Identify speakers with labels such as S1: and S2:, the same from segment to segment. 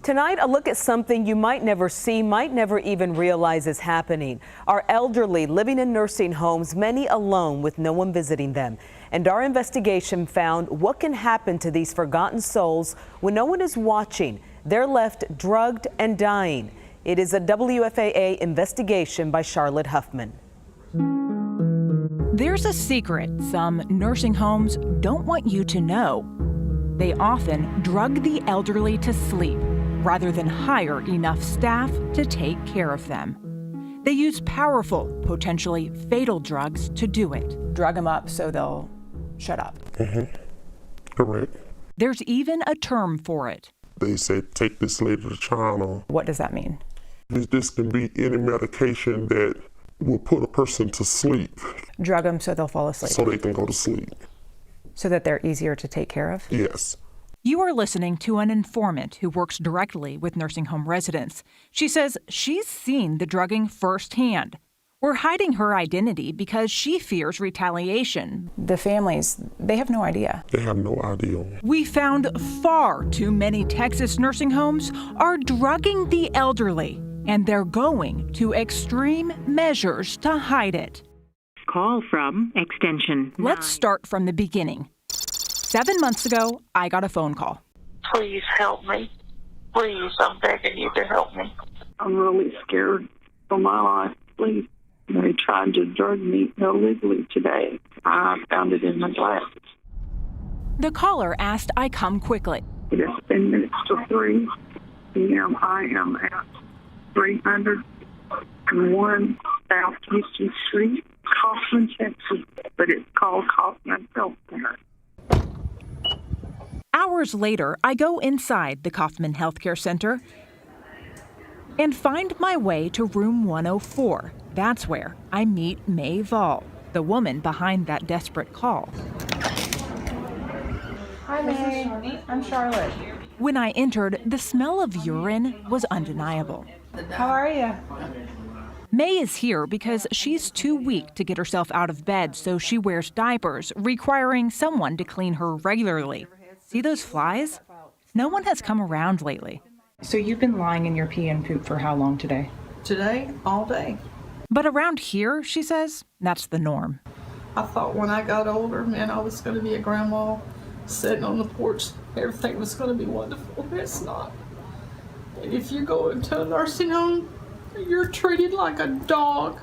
S1: Tonight, a look at something you might never see, might never even realize is happening. Our elderly living in nursing homes, many alone with no one visiting them. And our investigation found what can happen to these forgotten souls when no one is watching. They're left drugged and dying. It is a WFAA investigation by Charlotte Huffman.
S2: There's a secret some nursing homes don't want you to know. They often drug the elderly to sleep rather than hire enough staff to take care of them. They use powerful, potentially fatal drugs to do it.
S3: Drug them up so they'll shut up.
S4: Correct.
S2: There's even a term for it.
S4: They say take this lady to China.
S3: What does that mean?
S4: This can be any medication that will put a person to sleep.
S3: Drug them so they'll fall asleep.
S4: So they can go to sleep.
S3: So that they're easier to take care of?
S4: Yes.
S2: You are listening to an informant who works directly with nursing home residents. She says she's seen the drugging firsthand. We're hiding her identity because she fears retaliation.
S3: The families, they have no idea.
S4: They have no idea.
S2: We found far too many Texas nursing homes are drugging the elderly, and they're going to extreme measures to hide it.
S5: Call from extension 9.
S2: Let's start from the beginning. 7 months ago, I got a phone call.
S6: Please help me. Please, I'm begging you to help me.
S7: I'm really scared for my life. Please. They tried to drug me illegally today. I found it in my glasses.
S2: The caller asked I come quickly.
S7: It is 10 minutes to 3 p.m. I am at 301 South Houston Street, Kaufman, Texas, but it's called Kaufman Health Center.
S2: Hours later, I go inside the Kaufman Healthcare Center and find my way to room 104. That's where I meet May Vall, the woman behind that desperate call.
S3: Hi, May. I'm Charlotte.
S2: When I entered, the smell of urine was undeniable.
S3: How are you?
S2: May is here because she's too weak to get herself out of bed, so she wears diapers, requiring someone to clean her regularly. See those flies? No one has come around lately.
S3: So you've been lying in your pee and poop for how long today?
S8: Today, all day.
S2: But around here, she says, that's the norm.
S8: I thought when I got older, man, I was going to be a grandma sitting on the porch. Everything was going to be wonderful. It's not. And if you go into a nursing home, you're treated like a dog.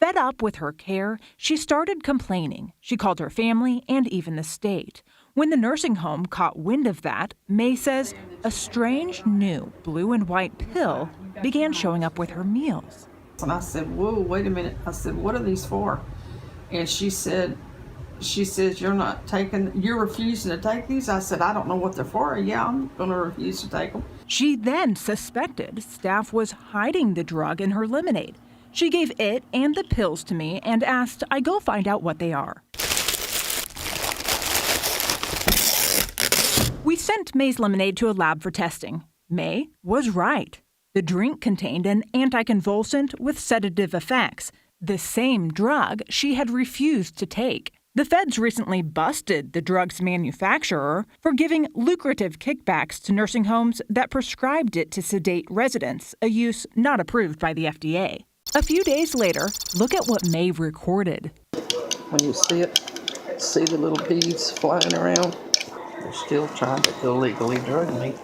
S2: Fed up with her care, she started complaining. She called her family and even the state. When the nursing home caught wind of that, May says a strange new blue and white pill began showing up with her meals.
S8: And I said, whoa, wait a minute. I said, what are these for? And she says, you're refusing to take these? I said, I don't know what they're for. Yeah, I'm going to refuse to take them.
S2: She then suspected staff was hiding the drug in her lemonade. She gave it and the pills to me and asked I go find out what they are. We sent May's lemonade to a lab for testing. May was right. The drink contained an anticonvulsant with sedative effects, the same drug she had refused to take. The feds recently busted the drug's manufacturer for giving lucrative kickbacks to nursing homes that prescribed it to sedate residents, a use not approved by the FDA. A few days later, look at what May recorded.
S8: When you see the little beads flying around, they're still trying to illegally drug me.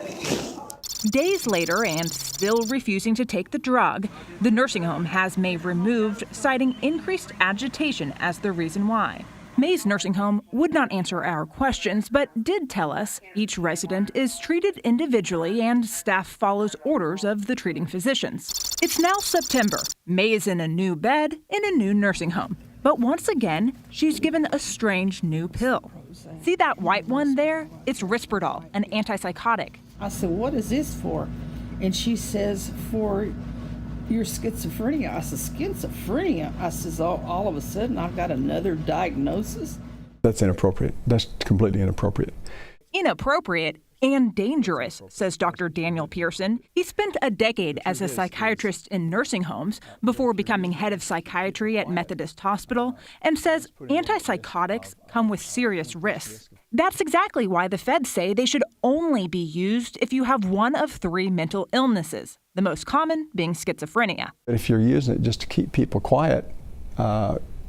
S2: Days later, and still refusing to take the drug, the nursing home has May removed, citing increased agitation as the reason why. May's nursing home would not answer our questions, but did tell us each resident is treated individually and staff follows orders of the treating physicians. It's now September. May is in a new bed in a new nursing home. But once again, she's given a strange new pill. See that white one there? It's Risperdal, an antipsychotic.
S9: I said, what is this for? And she says, for your schizophrenia. I said, schizophrenia? I says, all of a sudden I've got another diagnosis?
S10: That's inappropriate. That's completely inappropriate.
S2: Inappropriate and dangerous, says Dr. Daniel Pearson. He spent a decade as a psychiatrist in nursing homes before becoming head of psychiatry at Methodist Hospital and says antipsychotics come with serious risks. That's exactly why the feds say they should only be used if you have one of 3 mental illnesses, the most common being schizophrenia.
S10: But if you're using it just to keep people quiet,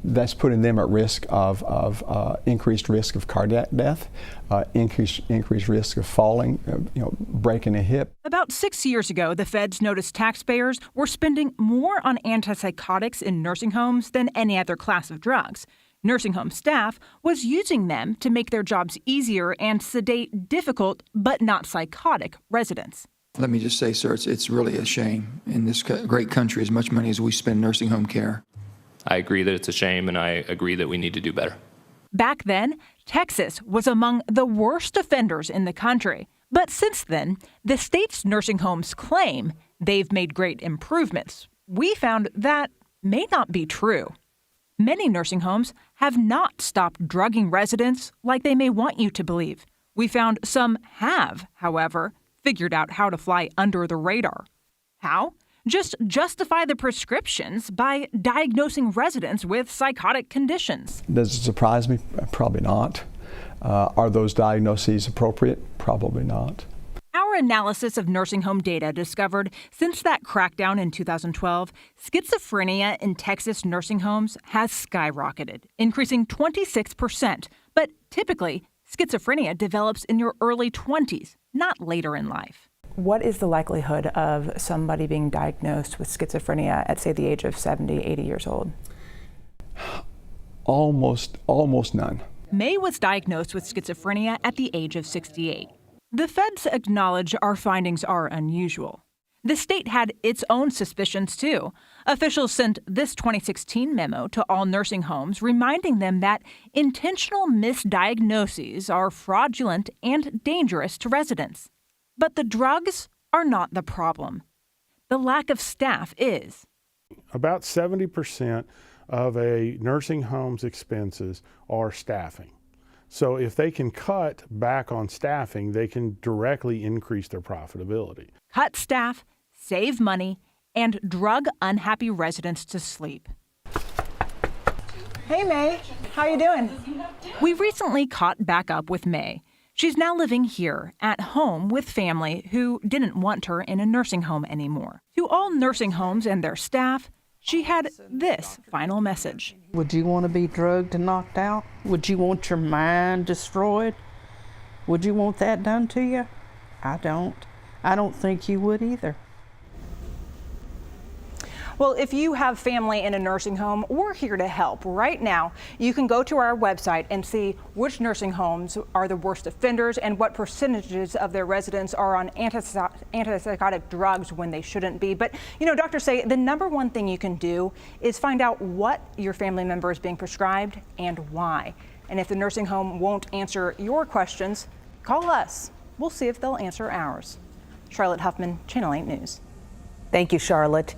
S10: that's putting them at risk of increased risk of cardiac death, increased risk of falling, breaking a hip.
S2: About 6 years ago, the feds noticed taxpayers were spending more on antipsychotics in nursing homes than any other class of drugs. Nursing home staff was using them to make their jobs easier and sedate difficult but not psychotic residents.
S11: Let me just say, sir, it's really a shame in this great country, as much money as we spend nursing home care.
S12: I agree that it's a shame, and I agree that we need to do better.
S2: Back then, Texas was among the worst offenders in the country. But since then, the state's nursing homes claim they've made great improvements. We found that may not be true. Many nursing homes have not stopped drugging residents like they may want you to believe. We found some have, however, figured out how to fly under the radar. How? Just justify the prescriptions by diagnosing residents with psychotic conditions.
S10: Does it surprise me? Probably not. Are those diagnoses appropriate? Probably not.
S2: Our analysis of nursing home data discovered since that crackdown in 2012, schizophrenia in Texas nursing homes has skyrocketed, increasing 26%. But typically, schizophrenia develops in your early 20s, not later in life.
S3: What is the likelihood of somebody being diagnosed with schizophrenia at, say, the age of 70, 80 years old?
S10: Almost none.
S2: May was diagnosed with schizophrenia at the age of 68. The feds acknowledge our findings are unusual. The state had its own suspicions, too. Officials sent this 2016 memo to all nursing homes reminding them that intentional misdiagnoses are fraudulent and dangerous to residents. But the drugs are not the problem. The lack of staff is.
S13: About 70% of a nursing home's expenses are staffing. So if they can cut back on staffing, they can directly increase their profitability.
S2: Cut staff, save money, and drug unhappy residents to sleep.
S3: Hey, May. How you doing?
S2: We recently caught back up with May. She's now living here at home with family who didn't want her in a nursing home anymore. To all nursing homes and their staff, she had this final message.
S9: Would you want to be drugged and knocked out? Would you want your mind destroyed? Would you want that done to you? I don't. I don't think you would either.
S3: Well, if you have family in a nursing home, we're here to help. Right now, you can go to our website and see which nursing homes are the worst offenders and what percentages of their residents are on antipsychotic drugs when they shouldn't be. But, doctors say the number one thing you can do is find out what your family member is being prescribed and why. And if the nursing home won't answer your questions, call us. We'll see if they'll answer ours. Charlotte Huffman, Channel 8 News.
S1: Thank you, Charlotte.